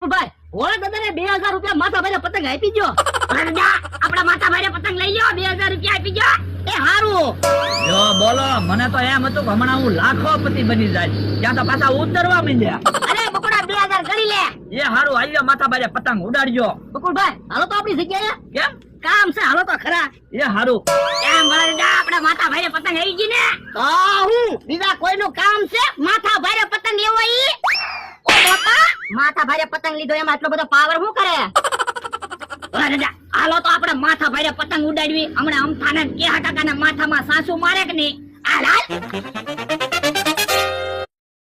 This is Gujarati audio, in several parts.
ભાઈ ઓળે દાદાને 2000 રૂપિયા માથા ભારે પતંગ આપી ગયો. રાજા આપડા માથા ભારે પતંગ લઈ લ્યો 2000 રૂપિયા આપી ગયો. એ હારું જો બોલો, મને તો એમ હતું કે હમણાં હું લાખોપતિ બની જાય, ત્યાં તો પાછા ઉતરવા માંડ્યા. અરે બકુડા 2000 કરી લે. એ હારું, હાલ્યો માથા ભારે પતંગ ઉડાડજો. બકુલભાઈ હાલો તો આપણી જગ્યાએ કેમ? કામ છે, હાલો તો ખરા. એ હારું. એમ રાજા આપડા માથા ભારે પતંગ આવી ગઈ ને તો હું બીજા કોઈનું કામ છે માથા ભારે પતંગ લેવો ઈ? ઓ બાપા માથા ભારે પતંગ લીધો એમાં આટલો બધો પાવર શું કરે? રાજા હાલો તો આપણે માથા ભારે પતંગ ઉડાડવી. હમણાં અમથાને કેહા કાકાના માથામાં સાસુ મારે કે નહીં? હાલ હાલ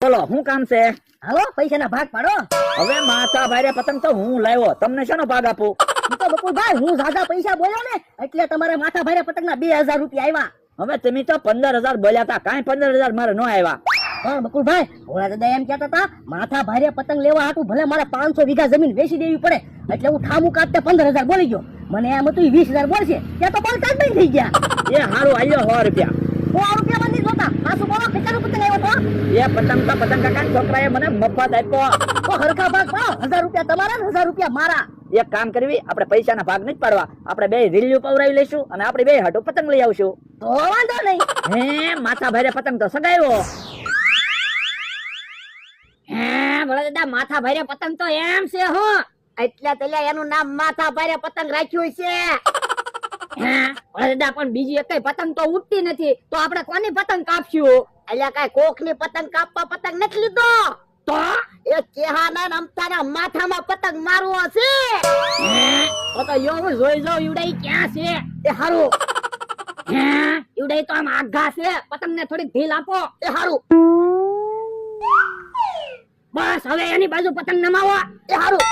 બોલો, શું કામ છે? હાલો પૈસાના ભાગ પાડો. હવે માથા ભારે પતંગ તો હું લાવ્યો, તમને શેનો ભાગ આપું? તો બકુલભાઈ હું જ્યાદા પૈસા બોલ્યો ને એટલે તમારે માથા ભારે પતંગના 2000 રૂપિયા આવ્યા. હવે તમે તો 15,000 બોલ્યા હતા, કાંઈ 15,000 મારે ન આવ્યા. પણ બકુલભાઈ ભોળા દાદા એમ કહેતા હતા માથા ભારે પતંગ લેવા હાટુ ભલે મારે 500 વીઘા જમીન વેચી દેવી પડે, એટલે હું ઠામું કાઢતે 15,000 બોલી ગયો. મને એમ હતું 20,000 બોલશે, ત્યાં તો 50 બંધ થઈ ગયા. એ હારું, હાલ્યો 100 રૂપિયા. 100 રૂપિયા બંધી જોતા પાછું બોલો કેટલાનો પતંગ આવ્યો તો? એ પતંગ તો પતંગ કાકાના છોકરાએ મને મફત આપ્યો. તો હરખા ભાગ પાડો, 1000 રૂપિયા તમારા ને 1000 રૂપિયા મારા. એક કામ કરવી, આપણે પૈસાના ભાગ નથી પાડવા, આપણે બે રીલ્યુ પવરાવી લઈશું અને આપણે બે હાટુ પતંગ લઈ આવશું. તો વાંધો નહીં. હે માથા ભારે પતંગ તો સગાવ્યો. હે ભોળા દાદા માથા ભારે પતંગ તો એમ છે હો, એટલે તલે એનું નામ માથા ભારે પતંગ રાખ્યું છે. હે ભોળા દાદા પણ બીજી એકેય પતંગ તો ઉડતી નથી, તો આપણે કોની પતંગ કાપશું? એટલે કાઈ કોકની પતંગ કાપવા પતંગ નથી લીધો, તો એ કેહાના અમથાના માથામાં પતંગ મારવો છે. હે તો યો જોઈ જો ઈવડાઈ ક્યાં છે? એ હારું. હે ઈવડાઈ તો આમ આઘા છે, પતંગને થોડી ઢીલ આપો. એ હારું. બસ હવે એની બાજુ પતંગ નમાવો. એ હારું.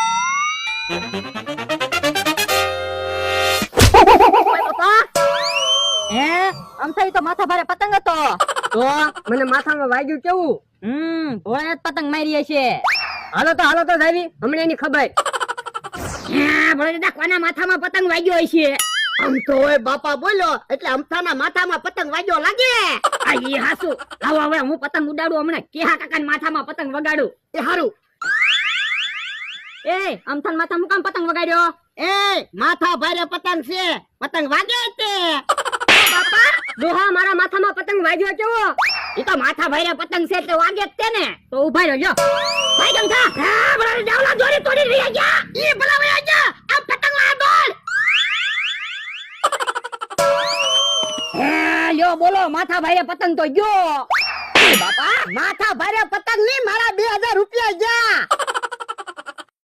હે આમ થઈ તો માથા ભારે પતંગ હતો, તો મને માથામાં વાગ્યું કેવું? ભોળે જ પતંગ મારી છે. હાલો તો જાવી હમણાં એની ખબર. ભોળે દાદા કોના માથામાં પતંગ વાગ્યો છે? આમ તો ઓય બાપા બોલો એટલે અમથાના માથામાં પતંગ વાગ્યો લાગે. આ ઈ હાસુ. લાવો હવે હું પતંગ ઉડાડું, હમણાં કેહા કાકાના માથામાં પતંગ વગાડું. એ હારું. એ અમથાના માથામાં કામ પતંગ વગાડ્યો? એ માથા ભારે પતંગ છે, પતંગ વાગે તે. બાપા દોહા મારા માથામાં પતંગ વાગ્યો કેવો? ઈ તો માથા ભારે પતંગ છે તે વાગે જ તે ને. તો ઉભા રહ્યો. ભાઈ કેમ થા? હા બરાબર જાવલા જોરી તોડી રહી ગયા. ઈ ભલા વયા જા. આ પતંગ આ દોડ. હે લ્યો બોલો માથા ભારે પતંગ તો ગયો. બાપા માથા ભારે પતંગ ની મારા 2000 રૂપિયા ગયા.